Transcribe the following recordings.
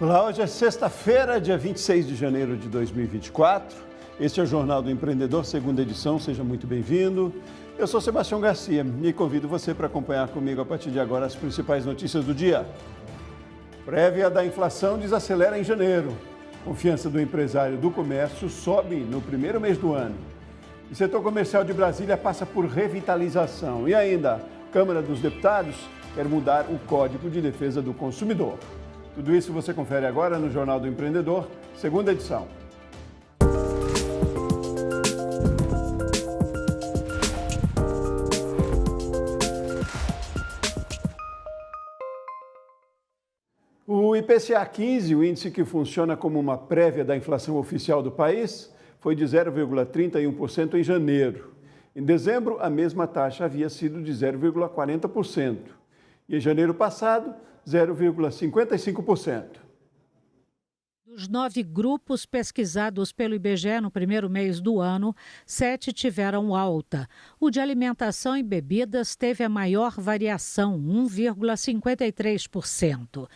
Olá, hoje é sexta-feira, dia 26 de janeiro de 2024. Este é o Jornal do Empreendedor, segunda edição. Seja muito bem-vindo. Eu sou Sebastião Garcia e convido você para acompanhar comigo a partir de agora as principais notícias do dia. Prévia da inflação desacelera em janeiro. Confiança do empresário do comércio sobe no primeiro mês do ano. O setor comercial de Brasília passa por revitalização. E ainda, a Câmara dos Deputados quer mudar o Código de Defesa do Consumidor. Tudo isso você confere agora no Jornal do Empreendedor, segunda edição. O IPCA 15, o índice que funciona como uma prévia da inflação oficial do país, foi de 0,31% em janeiro. Em dezembro, a mesma taxa havia sido de 0,40%. E em janeiro passado, 0,55%. Dos 9 grupos pesquisados pelo IBGE no primeiro mês do ano, 7 tiveram alta. O de alimentação e bebidas teve a maior variação, 1,53%.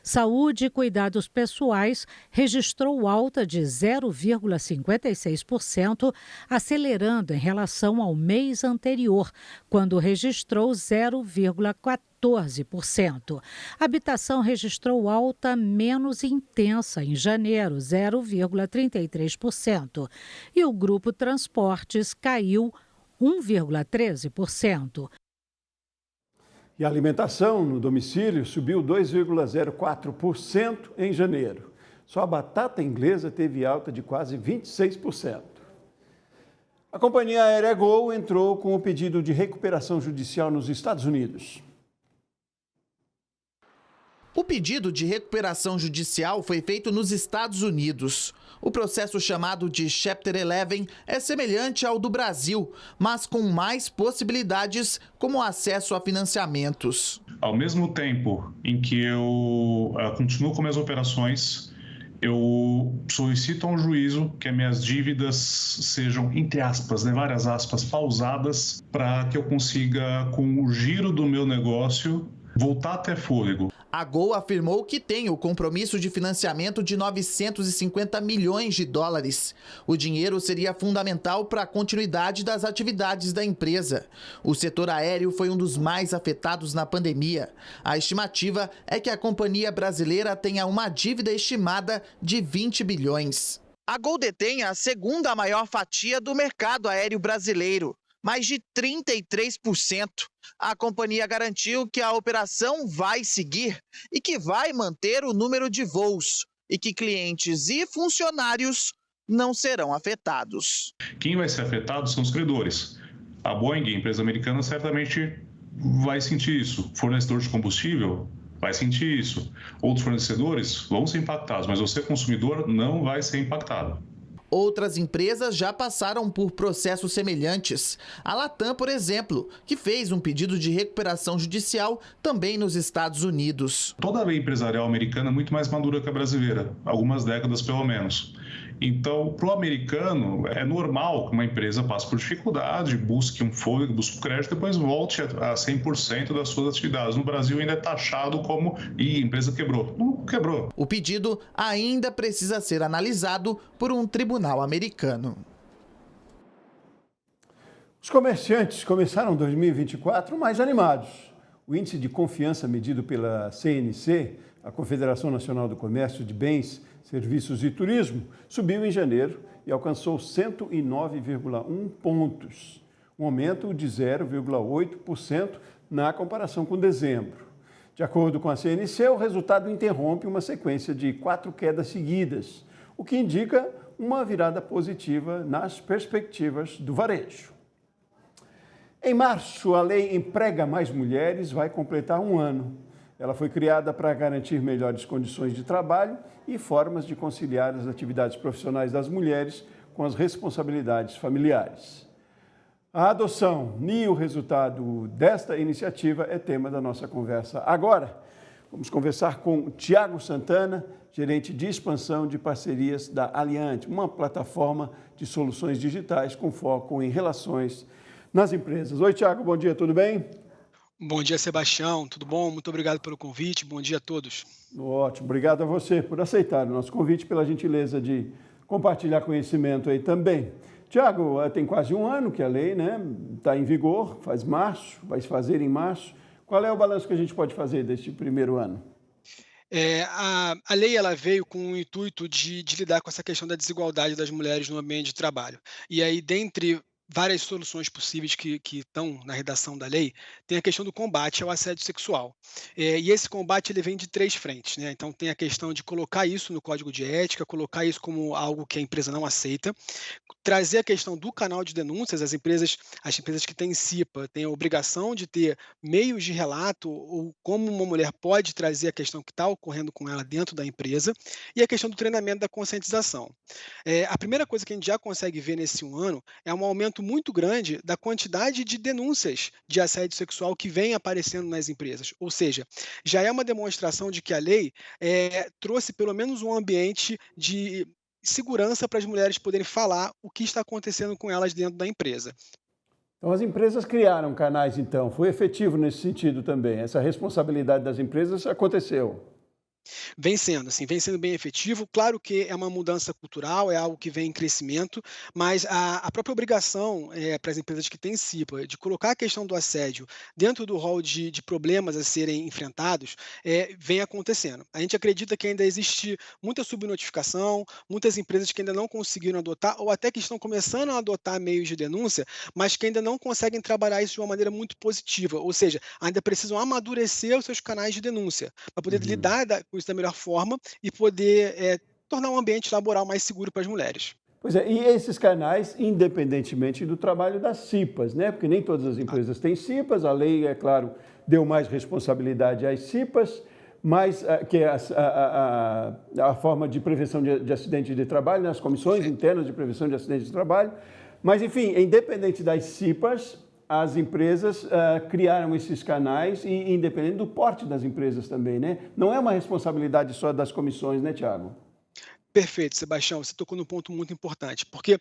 Saúde e cuidados pessoais registrou alta de 0,56%, acelerando em relação ao mês anterior, quando registrou 0,14%. Habitação registrou alta menos intensa em janeiro, 0,33%. E o grupo transportes caiu 1,13%. E a alimentação no domicílio subiu 2,04% em janeiro. Só a batata inglesa teve alta de quase 26%. A companhia aérea Gol entrou com o pedido de recuperação judicial nos Estados Unidos. O pedido de recuperação judicial foi feito nos Estados Unidos. O processo chamado de Chapter 11 é semelhante ao do Brasil, mas com mais possibilidades como acesso a financiamentos. Ao mesmo tempo em que eu continuo com minhas operações, eu solicito a um juízo que as minhas dívidas sejam, entre aspas, várias aspas, pausadas, para que eu consiga, com o giro do meu negócio, voltar a ter fôlego. A Gol afirmou que tem o compromisso de financiamento de 950 milhões de dólares. O dinheiro seria fundamental para a continuidade das atividades da empresa. O setor aéreo foi um dos mais afetados na pandemia. A estimativa é que a companhia brasileira tenha uma dívida estimada de 20 bilhões. A Gol detém a segunda maior fatia do mercado aéreo brasileiro, mais de 33%. A companhia garantiu que a operação vai seguir e que vai manter o número de voos e que clientes e funcionários não serão afetados. Quem vai ser afetado são os credores. A Boeing, a empresa americana, certamente vai sentir isso. Fornecedor de combustível vai sentir isso. Outros fornecedores vão ser impactados, mas você, consumidor, não vai ser impactado. Outras empresas já passaram por processos semelhantes. A Latam, por exemplo, que fez um pedido de recuperação judicial também nos Estados Unidos. Toda a lei empresarial americana é muito mais madura que a brasileira, algumas décadas pelo menos. Então, para o americano, é normal que uma empresa passe por dificuldade, busque um fôlego, busque um crédito, depois volte a 100% das suas atividades. No Brasil ainda é taxado como a empresa quebrou. Não quebrou. O pedido ainda precisa ser analisado por um tribunal americano. Os comerciantes começaram 2024 mais animados. O índice de confiança medido pela CNC, a Confederação Nacional do Comércio de Bens, Serviços e Turismo, subiu em janeiro e alcançou 109,1 pontos, um aumento de 0,8% na comparação com dezembro. De acordo com a CNC, o resultado interrompe uma sequência de 4 quedas seguidas, o que indica uma virada positiva nas perspectivas do varejo. Em março, a Lei Emprega Mais Mulheres vai completar um ano. Ela foi criada para garantir melhores condições de trabalho e formas de conciliar as atividades profissionais das mulheres com as responsabilidades familiares. A adoção e o resultado desta iniciativa é tema da nossa conversa agora. Vamos conversar com Tiago Santana, gerente de expansão de parcerias da Aliante, uma plataforma de soluções digitais com foco em relações nas empresas. Oi, Tiago, bom dia, tudo bem? Bom dia, Sebastião. Tudo bom? Muito obrigado pelo convite. Bom dia a todos. Ótimo, obrigado a você por aceitar o nosso convite, pela gentileza de compartilhar conhecimento aí também. Tiago, tem quase um ano que a lei, né, está em vigor, faz março, vai se fazer em março. Qual é o balanço que a gente pode fazer deste primeiro ano? A lei ela veio com o intuito de lidar com essa questão da desigualdade das mulheres no ambiente de trabalho. E aí, dentre várias soluções possíveis que estão na redação da lei, tem a questão do combate ao assédio sexual. E esse combate ele vem de três frentes, né? Então, tem a questão de colocar isso no código de ética, colocar isso como algo que a empresa não aceita, trazer a questão do canal de denúncias, as empresas que têm CIPA têm a obrigação de ter meios de relato ou como uma mulher pode trazer a questão que está ocorrendo com ela dentro da empresa, e a questão do treinamento da conscientização. A primeira coisa que a gente já consegue ver nesse um ano é um aumento muito grande da quantidade de denúncias de assédio sexual que vem aparecendo nas empresas. Ou seja, já é uma demonstração de que a lei trouxe pelo menos um ambiente de segurança para as mulheres poderem falar o que está acontecendo com elas dentro da empresa. Então, as empresas criaram canais, então. Foi efetivo nesse sentido também. Essa responsabilidade das empresas aconteceu. Vem sendo bem efetivo. Claro que é uma mudança cultural, é algo que vem em crescimento, mas a própria obrigação para as empresas que têm CIPA de colocar a questão do assédio dentro do rol de problemas a serem enfrentados vem acontecendo. A gente acredita que ainda existe muita subnotificação, muitas empresas que ainda não conseguiram adotar, ou até que estão começando a adotar meios de denúncia, mas que ainda não conseguem trabalhar isso de uma maneira muito positiva, ou seja, ainda precisam amadurecer os seus canais de denúncia para poder Uhum. lidar com isso da melhor forma e poder tornar um ambiente laboral mais seguro para as mulheres. Pois é, e esses canais, independentemente do trabalho das CIPAs, né? Porque nem todas as empresas têm CIPAs, a lei, é claro, deu mais responsabilidade às CIPAs, mas que é a forma de prevenção de acidentes de trabalho, né? As comissões Perfeito. internas de prevenção de acidentes de trabalho. Mas, enfim, independente das CIPAs, as empresas criaram esses canais, e independente do porte das empresas também, né? Não é uma responsabilidade só das comissões, né, Tiago? Perfeito, Sebastião, você tocou num ponto muito importante, porque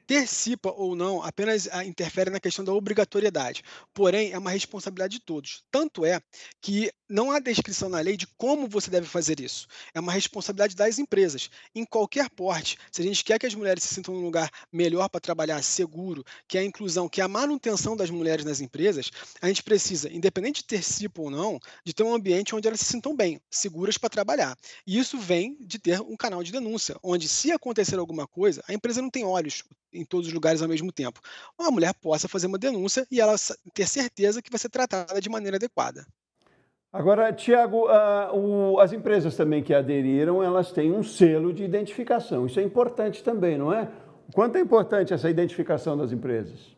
ter CIPA ou não apenas interfere na questão da obrigatoriedade, porém é uma responsabilidade de todos. Tanto é que não há descrição na lei de como você deve fazer isso. É uma responsabilidade das empresas. Em qualquer porte, se a gente quer que as mulheres se sintam num lugar melhor para trabalhar, seguro, que é a inclusão, que é a manutenção das mulheres nas empresas, a gente precisa, independente de ter CIPA ou não, de ter um ambiente onde elas se sintam bem, seguras para trabalhar. E isso vem de ter um canal de denúncia, onde se acontecer alguma coisa, a empresa não tem olhos em todos os lugares ao mesmo tempo. Uma mulher possa fazer uma denúncia e ela ter certeza que vai ser tratada de maneira adequada. Agora, Tiago, as empresas também que aderiram, elas têm um selo de identificação. Isso é importante também, não é? O quanto é importante essa identificação das empresas?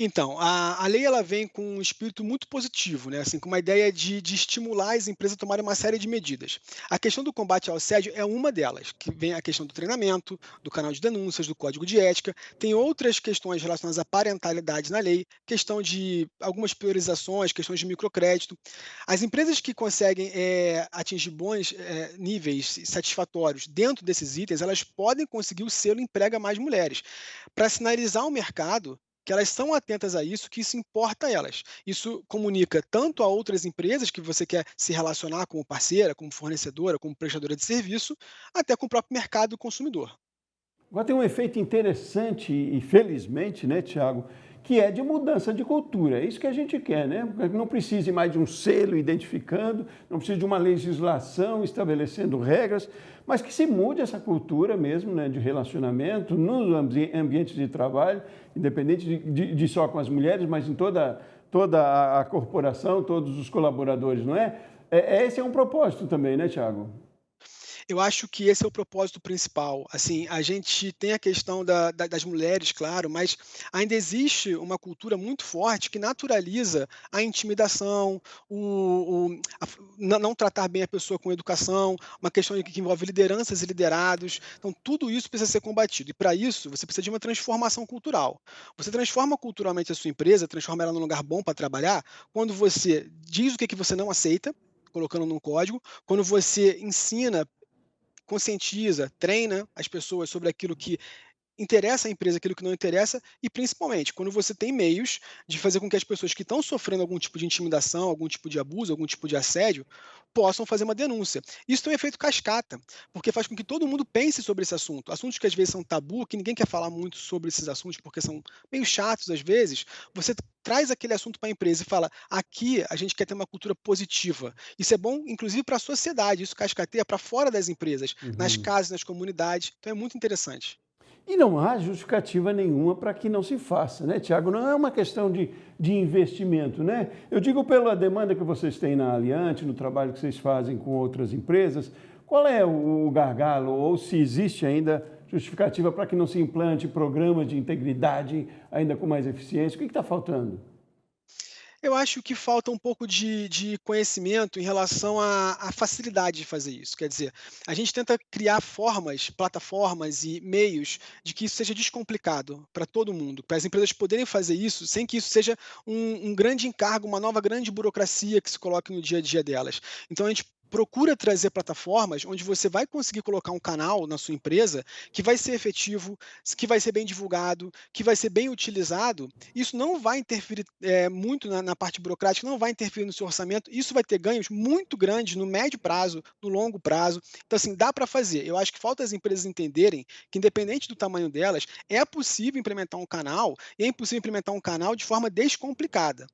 Então, a lei ela vem com um espírito muito positivo, né? Assim, com uma ideia de estimular as empresas a tomarem uma série de medidas. A questão do combate ao assédio é uma delas, que vem a questão do treinamento, do canal de denúncias, do código de ética. Tem outras questões relacionadas à parentalidade na lei, questão de algumas priorizações, questões de microcrédito. As empresas que conseguem atingir bons níveis satisfatórios dentro desses itens, elas podem conseguir o selo Emprega Mais Mulheres, para sinalizar ao mercado que elas são atentas a isso, que isso importa a elas. Isso comunica tanto a outras empresas que você quer se relacionar como parceira, como fornecedora, como prestadora de serviço, até com o próprio mercado consumidor. Agora tem um efeito interessante e felizmente, né, Tiago, que é de mudança de cultura. É isso que a gente quer, né? Não precise mais de um selo identificando, não precisa de uma legislação estabelecendo regras, mas que se mude essa cultura mesmo, né, de relacionamento nos ambientes de trabalho, independente de só com as mulheres, mas em toda a corporação, todos os colaboradores, não é? Esse é um propósito também, né, Tiago? Eu acho que esse é o propósito principal. Assim, a gente tem a questão das mulheres, claro, mas ainda existe uma cultura muito forte que naturaliza a intimidação, não tratar bem a pessoa com educação, uma questão que envolve lideranças e liderados. Então, tudo isso precisa ser combatido. E, para isso, você precisa de uma transformação cultural. Você transforma culturalmente a sua empresa, transforma ela num lugar bom para trabalhar, quando você diz o que você não aceita, colocando num código, quando você ensina, conscientiza, treina as pessoas sobre aquilo que interessa à empresa, aquilo que não interessa, e principalmente quando você tem meios de fazer com que as pessoas que estão sofrendo algum tipo de intimidação, algum tipo de abuso, algum tipo de assédio, possam fazer uma denúncia. Isso tem um efeito cascata, porque faz com que todo mundo pense sobre esse assunto. Assuntos que às vezes são tabu, que ninguém quer falar muito sobre esses assuntos porque são meio chatos às vezes, você traz aquele assunto para a empresa e fala: aqui a gente quer ter uma cultura positiva. Isso é bom, inclusive, para a sociedade, isso cascateia para fora das empresas, nas Uhum. casas, nas comunidades. Então é muito interessante. E não há justificativa nenhuma para que não se faça, né, Tiago? Não é uma questão de investimento, né? Eu digo pela demanda que vocês têm na Aliante, no trabalho que vocês fazem com outras empresas, qual é o gargalo, ou se existe ainda justificativa para que não se implante programas de integridade ainda com mais eficiência? O que está faltando? Eu acho que falta um pouco de conhecimento em relação à facilidade de fazer isso. Quer dizer, a gente tenta criar formas, plataformas e meios de que isso seja descomplicado para todo mundo, para as empresas poderem fazer isso sem que isso seja um grande encargo, uma nova grande burocracia que se coloque no dia a dia delas. Então a gente procura trazer plataformas onde você vai conseguir colocar um canal na sua empresa que vai ser efetivo, que vai ser bem divulgado, que vai ser bem utilizado. Isso não vai interferir muito na parte burocrática, não vai interferir no seu orçamento. Isso vai ter ganhos muito grandes no médio prazo, no longo prazo. Então, assim, dá para fazer. Eu acho que falta as empresas entenderem que, independente do tamanho delas, é possível implementar um canal e é impossível implementar um canal de forma descomplicada.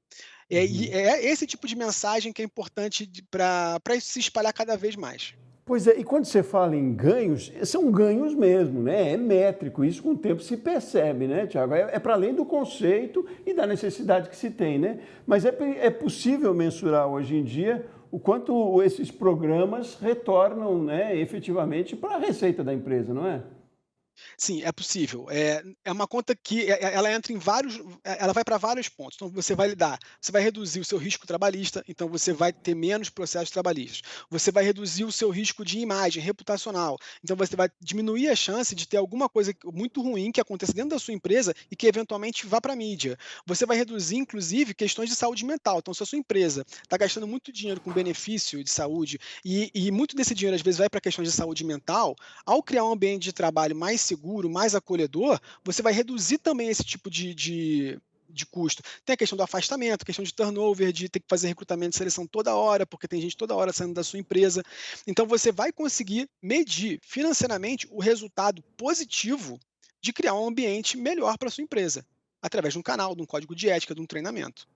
E Uhum. é esse tipo de mensagem que é importante para isso se espalhar cada vez mais. Pois é, e quando você fala em ganhos, são ganhos mesmo, né? É métrico, isso com o tempo se percebe, né, Tiago? É para além do conceito e da necessidade que se tem, né? Mas é possível mensurar hoje em dia o quanto esses programas retornam, né, efetivamente para a receita da empresa, não é? Sim, é possível. É uma conta que ela entra em vários, ela vai para vários pontos. Então você vai reduzir o seu risco trabalhista, então você vai ter menos processos trabalhistas. Você vai reduzir o seu risco de imagem reputacional, então você vai diminuir a chance de ter alguma coisa muito ruim que aconteça dentro da sua empresa e que eventualmente vá para a mídia. Você vai reduzir, inclusive, questões de saúde mental. Então, se a sua empresa está gastando muito dinheiro com benefício de saúde e muito desse dinheiro às vezes vai para questões de saúde mental, ao criar um ambiente de trabalho mais seguro, mais acolhedor, você vai reduzir também esse tipo de custo. Tem a questão do afastamento, a questão de turnover, de ter que fazer recrutamento e seleção toda hora, porque tem gente toda hora saindo da sua empresa. Então, você vai conseguir medir financeiramente o resultado positivo de criar um ambiente melhor para a sua empresa, através de um canal, de um código de ética, de um treinamento.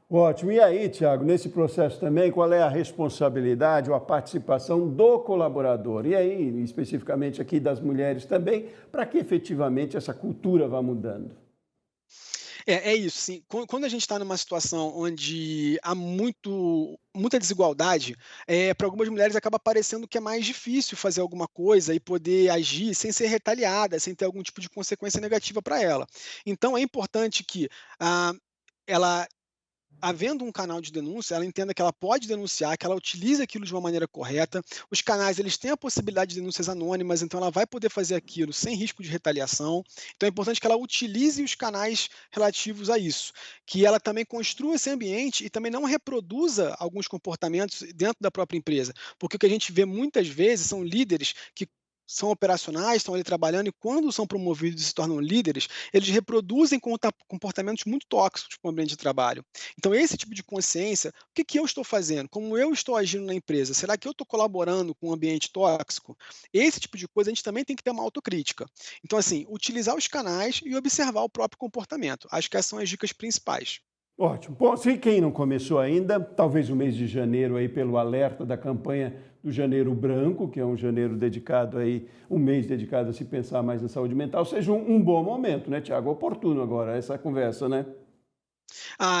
Ótimo. E aí, Tiago, nesse processo também, qual é a responsabilidade ou a participação do colaborador? E aí, especificamente aqui das mulheres também, para que efetivamente essa cultura vá mudando? É isso, sim. Quando a gente está numa situação onde há muita desigualdade, para algumas mulheres acaba parecendo que é mais difícil fazer alguma coisa e poder agir sem ser retaliada, sem ter algum tipo de consequência negativa para ela. Então é importante que, ela havendo um canal de denúncia, ela entenda que ela pode denunciar, que ela utilize aquilo de uma maneira correta. Os canais, eles têm a possibilidade de denúncias anônimas, então ela vai poder fazer aquilo sem risco de retaliação. Então é importante que ela utilize os canais relativos a isso, que ela também construa esse ambiente e também não reproduza alguns comportamentos dentro da própria empresa, porque o que a gente vê muitas vezes são líderes que são operacionais, estão ali trabalhando e quando são promovidos e se tornam líderes, eles reproduzem comportamentos muito tóxicos para o ambiente de trabalho. Então, esse tipo de consciência, o que eu estou fazendo? Como eu estou agindo na empresa? Será que eu estou colaborando com um ambiente tóxico? Esse tipo de coisa a gente também tem que ter uma autocrítica. Então, assim, utilizar os canais e observar o próprio comportamento. Acho que essas são as dicas principais. Ótimo. Bom, se quem não começou ainda, talvez o mês de janeiro aí pelo alerta da campanha do Janeiro Branco, que é um janeiro dedicado aí, um mês dedicado a se pensar mais na saúde mental, seja um bom momento, né, Tiago? Oportuno agora essa conversa, né?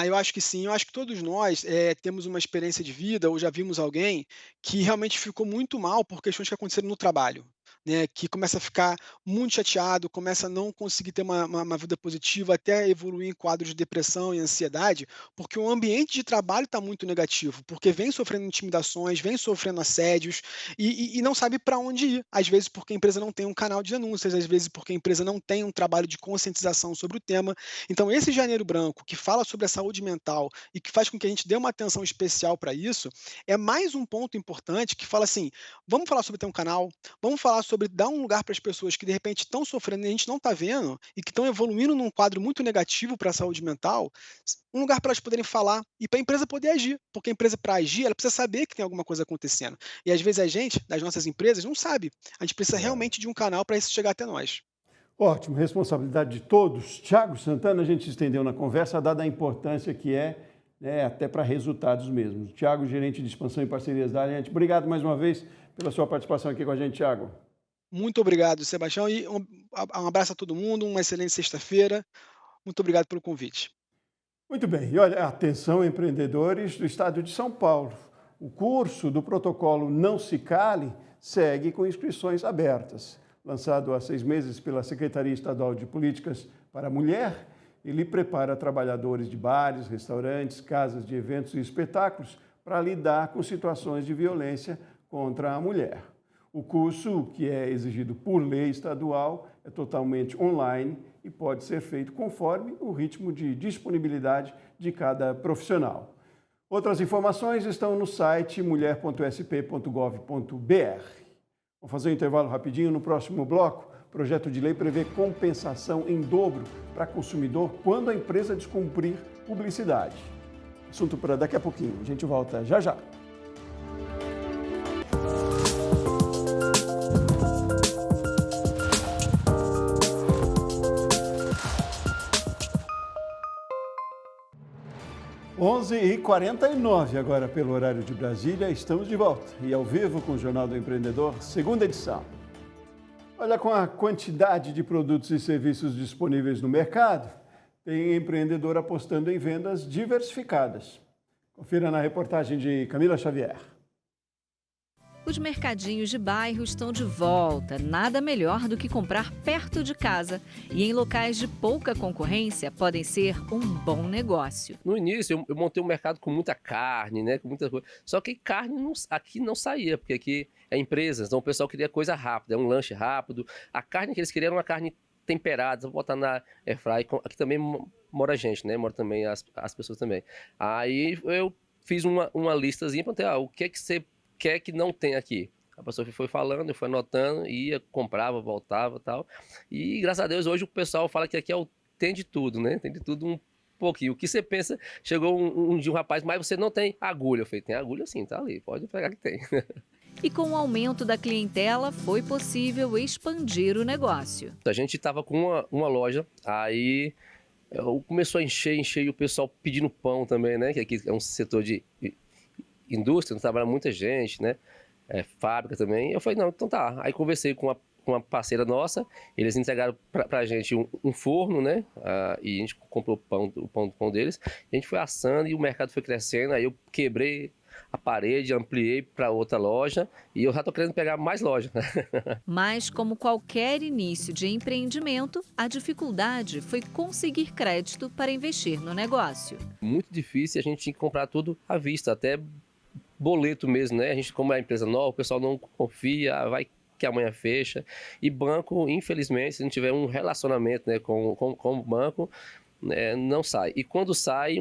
Eu acho que sim. Eu acho que todos nós temos uma experiência de vida ou já vimos alguém que realmente ficou muito mal por questões que aconteceram no trabalho, né? Que começa a ficar muito chateado, começa a não conseguir ter uma vida positiva, até evoluir em quadros de depressão e ansiedade, porque o ambiente de trabalho está muito negativo, porque vem sofrendo intimidações, vem sofrendo assédios e não sabe para onde ir. Às vezes porque a empresa não tem um canal de denúncias, às vezes porque a empresa não tem um trabalho de conscientização sobre o tema. Então, esse Janeiro Branco, que fala sobre a saúde mental e que faz com que a gente dê uma atenção especial para isso, é mais um ponto importante que fala assim: vamos falar sobre ter um canal, vamos falar sobre dar um lugar para as pessoas que de repente estão sofrendo e a gente não está vendo e que estão evoluindo num quadro muito negativo para a saúde mental, um lugar para elas poderem falar e para a empresa poder agir, porque a empresa, para agir, ela precisa saber que tem alguma coisa acontecendo. E às vezes a gente, das nossas empresas, não sabe. A gente precisa realmente de um canal para isso chegar até nós. Ótimo, responsabilidade de todos. Tiago Santana, a gente se estendeu na conversa, dada a importância que é, né, até para resultados mesmos. Tiago, gerente de expansão e parcerias da Allianz, obrigado mais uma vez pela sua participação aqui com a gente, Tiago. Muito obrigado, Sebastião, e um abraço a todo mundo, uma excelente sexta-feira. Muito obrigado pelo convite. Muito bem, e olha, atenção empreendedores do estado de São Paulo. O curso do protocolo Não Se Cale segue com inscrições abertas. Lançado há 6 meses pela Secretaria Estadual de Políticas para a Mulher, ele prepara trabalhadores de bares, restaurantes, casas de eventos e espetáculos para lidar com situações de violência contra a mulher. O curso, que é exigido por lei estadual, é totalmente online e pode ser feito conforme o ritmo de disponibilidade de cada profissional. Outras informações estão no site mulher.sp.gov.br. Vamos fazer um intervalo rapidinho. No próximo bloco, o projeto de lei prevê compensação em dobro para consumidor quando a empresa descumprir publicidade. Assunto para daqui a pouquinho. A gente volta já já. Onze e 49 agora pelo horário de Brasília, estamos de volta e ao vivo com o Jornal do Empreendedor, segunda edição. Olha, com a quantidade de produtos e serviços disponíveis no mercado, tem empreendedor apostando em vendas diversificadas. Confira na reportagem de Camila Xavier. Os mercadinhos de bairro estão de volta. Nada melhor do que comprar perto de casa. E em locais de pouca concorrência, podem ser um bom negócio. No início, eu montei um mercado com muita carne, né? Com muita coisa. Só que carne aqui não saía, porque aqui é empresas. Então o pessoal queria coisa rápida, um lanche rápido. A carne que eles queriam era uma carne temperada, vou botar na airfry. Aqui também mora gente, né? Mora também as pessoas também. Aí eu fiz uma listazinha para ter, o que é que você quer que não tem aqui. A pessoa foi falando, eu fui anotando, ia, comprava, voltava e tal. E graças a Deus hoje o pessoal fala que aqui tem de tudo, né? Tem de tudo um pouquinho. O que você pensa, chegou um dia um rapaz, mas você não tem agulha. Eu falei, tem agulha sim, tá ali, pode pegar que tem. E com o aumento da clientela, foi possível expandir o negócio. A gente estava com uma loja, aí começou a encher, e o pessoal pedindo pão também, né? Que aqui é um setor de indústria, trabalha muita gente, né? Fábrica também. Eu falei, não, então tá. Aí conversei com uma parceira nossa, eles entregaram pra gente um forno, né? E a gente comprou o pão deles. A gente foi assando e o mercado foi crescendo. Aí eu quebrei a parede, ampliei para outra loja e eu já tô querendo pegar mais loja. Mas, como qualquer início de empreendimento, a dificuldade foi conseguir crédito para investir no negócio. Muito difícil, a gente tinha que comprar tudo à vista, até boleto mesmo, né? A gente, como é uma empresa nova, o pessoal não confia, vai que amanhã fecha. E banco, infelizmente, se não tiver um relacionamento, né, com o banco, não sai. E quando sai,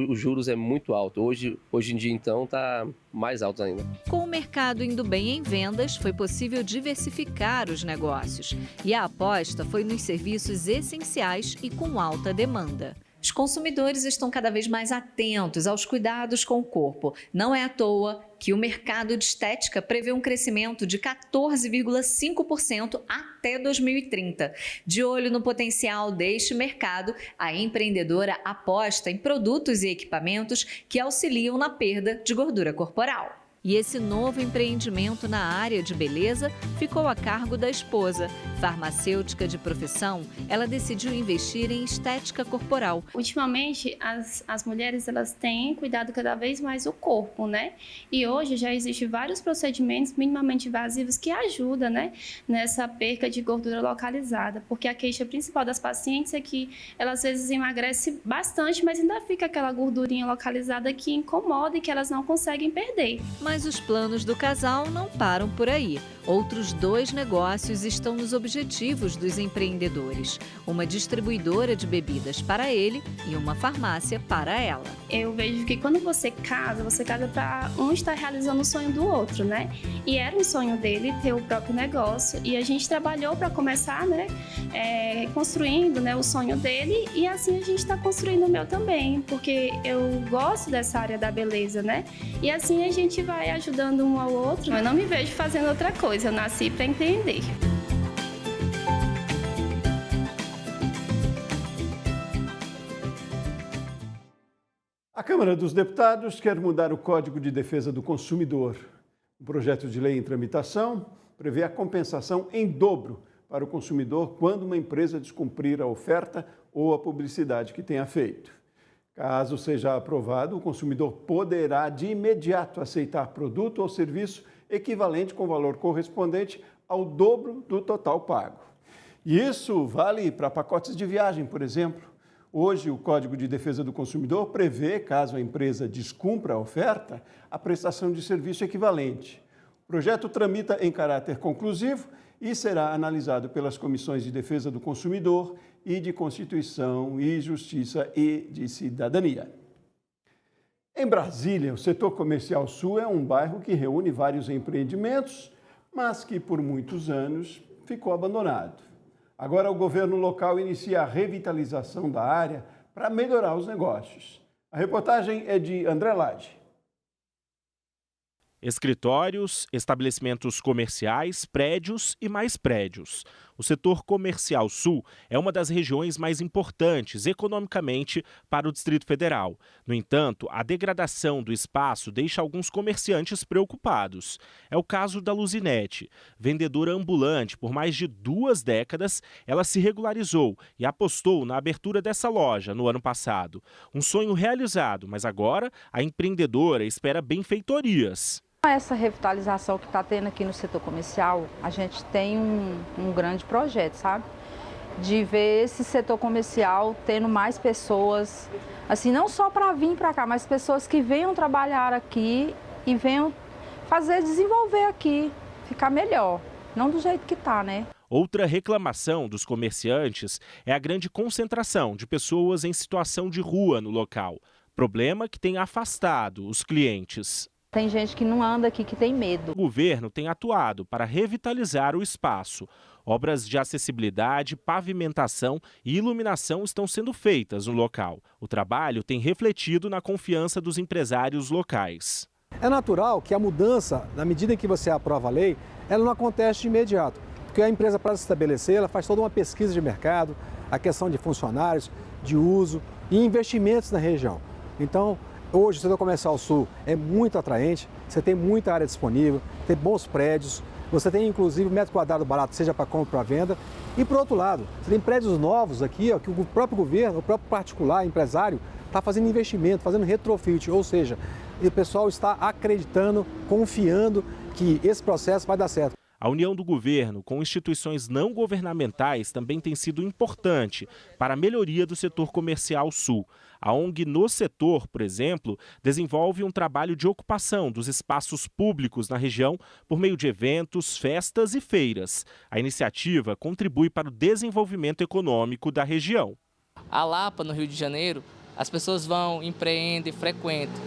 os juros é muito alto. Hoje em dia, então, está mais alto ainda. Com o mercado indo bem em vendas, foi possível diversificar os negócios. E a aposta foi nos serviços essenciais e com alta demanda. Os consumidores estão cada vez mais atentos aos cuidados com o corpo. Não é à toa que o mercado de estética prevê um crescimento de 14,5% até 2030. De olho no potencial deste mercado, a empreendedora aposta em produtos e equipamentos que auxiliam na perda de gordura corporal. E esse novo empreendimento na área de beleza ficou a cargo da esposa. Farmacêutica de profissão, ela decidiu investir em estética corporal. Ultimamente, as mulheres elas têm cuidado cada vez mais do corpo, né? E hoje já existem vários procedimentos minimamente invasivos que ajudam, né, nessa perca de gordura localizada. Porque a queixa principal das pacientes é que ela às vezes emagrece bastante, mas ainda fica aquela gordurinha localizada que incomoda e que elas não conseguem perder. Mas os planos do casal não param por aí. Outros 2 negócios estão nos objetivos dos empreendedores. Uma distribuidora de bebidas para ele e uma farmácia para ela. Eu vejo que quando você casa para um estar realizando o sonho do outro, né? E era um sonho dele ter o próprio negócio e a gente trabalhou para começar, né? Construindo, né, o sonho dele e assim a gente está construindo o meu também, porque eu gosto dessa área da beleza, né? E assim a gente vai ajudando um ao outro. Eu não me vejo fazendo outra coisa, eu nasci para empreender. A Câmara dos Deputados quer mudar o Código de Defesa do Consumidor. O projeto de lei em tramitação prevê a compensação em dobro para o consumidor quando uma empresa descumprir a oferta ou a publicidade que tenha feito. Caso seja aprovado, o consumidor poderá de imediato aceitar produto ou serviço equivalente com valor correspondente ao dobro do total pago. E isso vale para pacotes de viagem, por exemplo. Hoje, o Código de Defesa do Consumidor prevê, caso a empresa descumpra a oferta, a prestação de serviço equivalente. O projeto tramita em caráter conclusivo e será analisado pelas Comissões de Defesa do Consumidor e de Constituição e Justiça e de Cidadania. Em Brasília, o setor comercial sul é um bairro que reúne vários empreendimentos, mas que por muitos anos ficou abandonado. Agora o governo local inicia a revitalização da área para melhorar os negócios. A reportagem é de André Lage. Escritórios, estabelecimentos comerciais, prédios e mais prédios. O setor comercial sul é uma das regiões mais importantes economicamente para o Distrito Federal. No entanto, a degradação do espaço deixa alguns comerciantes preocupados. É o caso da Luzinete. Vendedora ambulante por mais de 2 décadas, ela se regularizou e apostou na abertura dessa loja no ano passado. Um sonho realizado, mas agora a empreendedora espera benfeitorias. Essa revitalização que está tendo aqui no setor comercial, a gente tem um grande projeto, sabe? De ver esse setor comercial tendo mais pessoas, assim, não só para vir para cá, mas pessoas que venham trabalhar aqui e venham desenvolver aqui, ficar melhor, não do jeito que está, né? Outra reclamação dos comerciantes é a grande concentração de pessoas em situação de rua no local. Problema que tem afastado os clientes. Tem gente que não anda aqui, que tem medo. O governo tem atuado para revitalizar o espaço. Obras de acessibilidade, pavimentação e iluminação estão sendo feitas no local. O trabalho tem refletido na confiança dos empresários locais. É natural que a mudança, na medida em que você aprova a lei, ela não acontece de imediato. Porque a empresa, para se estabelecer, ela faz toda uma pesquisa de mercado, a questão de funcionários, de uso e investimentos na região. Então, hoje o setor comercial sul é muito atraente, você tem muita área disponível, tem bons prédios, você tem inclusive metro quadrado barato, seja para compra ou para venda. E por outro lado, você tem prédios novos aqui, ó, que o próprio governo, o próprio particular, empresário, está fazendo investimento, fazendo retrofit, ou seja, o pessoal está acreditando, confiando que esse processo vai dar certo. A união do governo com instituições não governamentais também tem sido importante para a melhoria do setor comercial sul. A ONG No Setor, por exemplo, desenvolve um trabalho de ocupação dos espaços públicos na região por meio de eventos, festas e feiras. A iniciativa contribui para o desenvolvimento econômico da região. A Lapa, no Rio de Janeiro, as pessoas vão, empreendem, frequentam,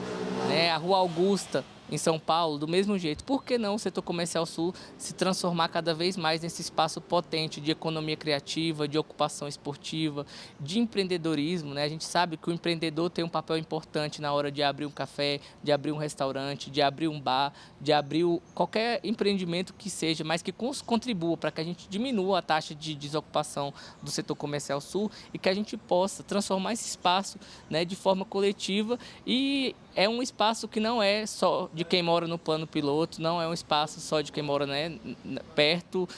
né? A Rua Augusta, em São Paulo, do mesmo jeito. Por que não o setor comercial sul se transformar cada vez mais nesse espaço potente de economia criativa, de ocupação esportiva, de empreendedorismo, né? A gente sabe que o empreendedor tem um papel importante na hora de abrir um café, de abrir um restaurante, de abrir um bar, de abrir qualquer empreendimento que seja, mas que contribua para que a gente diminua a taxa de desocupação do setor comercial sul e que a gente possa transformar esse espaço, né, de forma coletiva. E é um espaço que não é só de quem mora no plano piloto, não é um espaço só de quem mora, né, perto,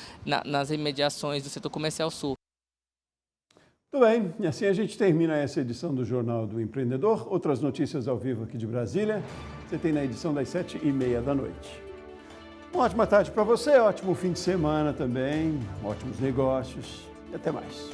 nas imediações do setor comercial sul. Muito bem, e assim a gente termina essa edição do Jornal do Empreendedor. Outras notícias ao vivo aqui de Brasília, você tem na edição das 7h30 da noite. Uma ótima tarde para você, ótimo fim de semana também, ótimos negócios e até mais.